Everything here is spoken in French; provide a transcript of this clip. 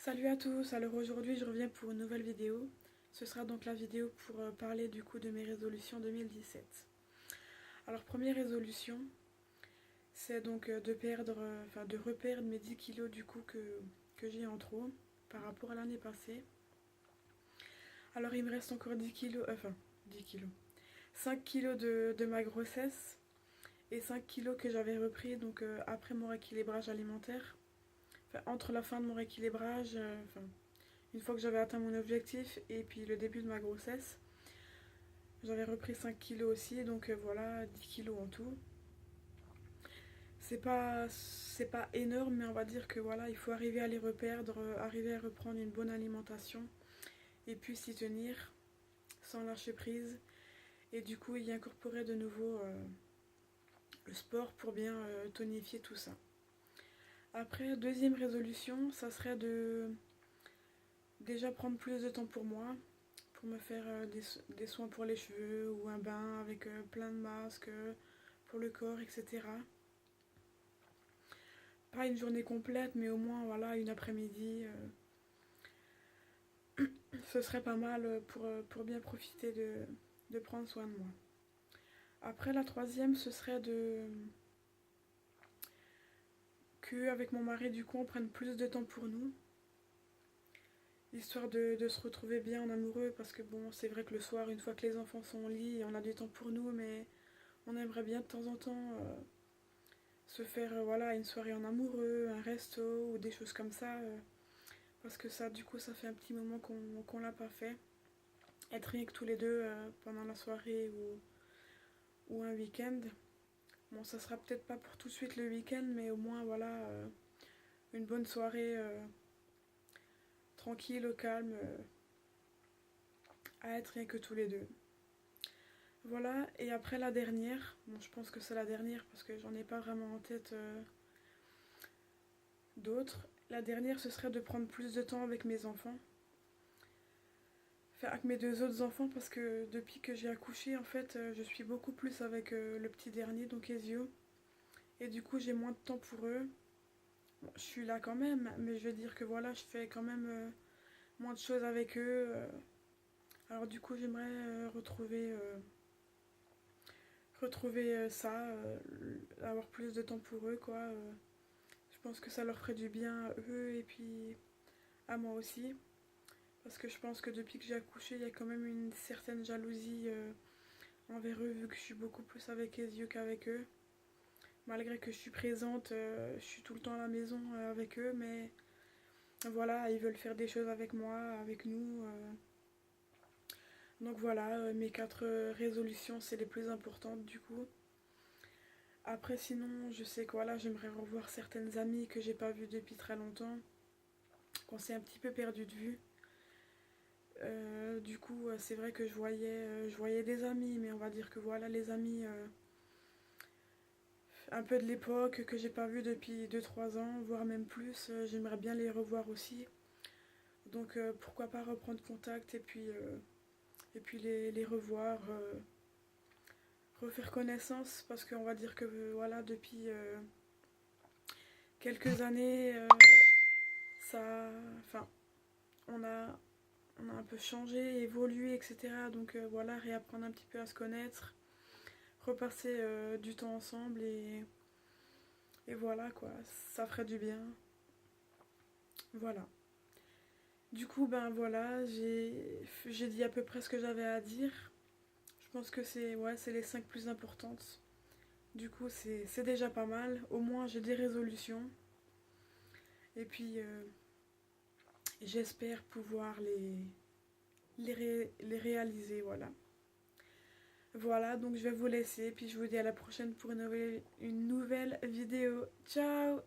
Salut à tous, alors aujourd'hui je reviens pour une nouvelle vidéo. Ce sera donc la vidéo pour parler du coup de mes résolutions 2017. Alors première résolution, c'est donc de reperdre mes 10 kilos du coup que j'ai en trop par rapport à l'année passée. Alors il me reste encore 10 kilos, 10 kilos, 5 kilos de ma grossesse et 5 kilos que j'avais repris donc après mon rééquilibrage alimentaire. Enfin, entre la fin de mon rééquilibrage, une fois que j'avais atteint mon objectif et puis le début de ma grossesse, j'avais repris 5 kilos aussi, donc voilà, 10 kilos en tout. C'est pas énorme, mais on va dire que voilà, il faut arriver à les reperdre, arriver à reprendre une bonne alimentation et puis s'y tenir sans lâcher prise. Et du coup, y incorporer de nouveau le sport pour bien tonifier tout ça. Après, deuxième résolution, ça serait de déjà prendre plus de temps pour moi, pour me faire des soins pour les cheveux ou un bain avec plein de masques pour le corps, etc. Pas une journée complète, mais au moins voilà une après-midi. Ce serait pas mal pour bien profiter de prendre soin de moi. Après la troisième, ce serait que avec mon mari du coup on prenne plus de temps pour nous, histoire de se retrouver bien en amoureux, parce que bon, c'est vrai que le soir, une fois que les enfants sont au lit, on a du temps pour nous, mais on aimerait bien de temps en temps se faire voilà une soirée en amoureux, un resto ou des choses comme ça, parce que ça du coup ça fait un petit moment qu'on l'a pas fait. Être rien que tous les deux pendant la soirée ou un week-end. Bon, ça sera peut-être pas pour tout de suite le week-end, mais au moins voilà une bonne soirée tranquille, au calme, à être rien que tous les deux. Voilà, et après la dernière, bon je pense que c'est la dernière parce que j'en ai pas vraiment en tête d'autres. La dernière, ce serait de prendre plus de temps avec mes enfants. Enfin, avec mes deux autres enfants, parce que depuis que j'ai accouché, en fait, je suis beaucoup plus avec le petit dernier, donc Ezio. Et du coup, j'ai moins de temps pour eux. Bon, je suis là quand même, mais je veux dire que voilà, je fais quand même moins de choses avec eux. Alors du coup, j'aimerais retrouver ça, avoir plus de temps pour eux, quoi. Je pense que ça leur ferait du bien à eux et puis à moi aussi. Parce que je pense que depuis que j'ai accouché, il y a quand même une certaine jalousie envers eux, vu que je suis beaucoup plus avec les yeux qu'avec eux. Malgré que je suis présente, je suis tout le temps à la maison avec eux, mais voilà, ils veulent faire des choses avec moi, avec nous. Donc voilà, mes 4 résolutions, c'est les plus importantes du coup. Après sinon, je sais que voilà, j'aimerais revoir certaines amies que j'ai pas vues depuis très longtemps, qu'on s'est un petit peu perdu de vue. Du coup, c'est vrai que je voyais des amis, mais on va dire que voilà, les amis un peu de l'époque que j'ai pas vu depuis 2 3 ans, voire même plus, j'aimerais bien les revoir aussi. Donc pourquoi pas reprendre contact et puis les revoir, refaire connaissance, parce qu'on va dire que voilà, depuis quelques années, ça, enfin, on a, on a un peu changé, évolué, etc. Donc voilà, réapprendre un petit peu à se connaître, repasser du temps ensemble et voilà quoi, ça ferait du bien. Voilà. Du coup, ben voilà, j'ai dit à peu près ce que j'avais à dire. Je pense que c'est les 5 plus importantes. Du coup, c'est déjà pas mal. Au moins, j'ai des résolutions. Et puis, j'espère pouvoir les réaliser, voilà. Voilà, donc je vais vous laisser. Puis je vous dis à la prochaine pour une nouvelle vidéo. Ciao!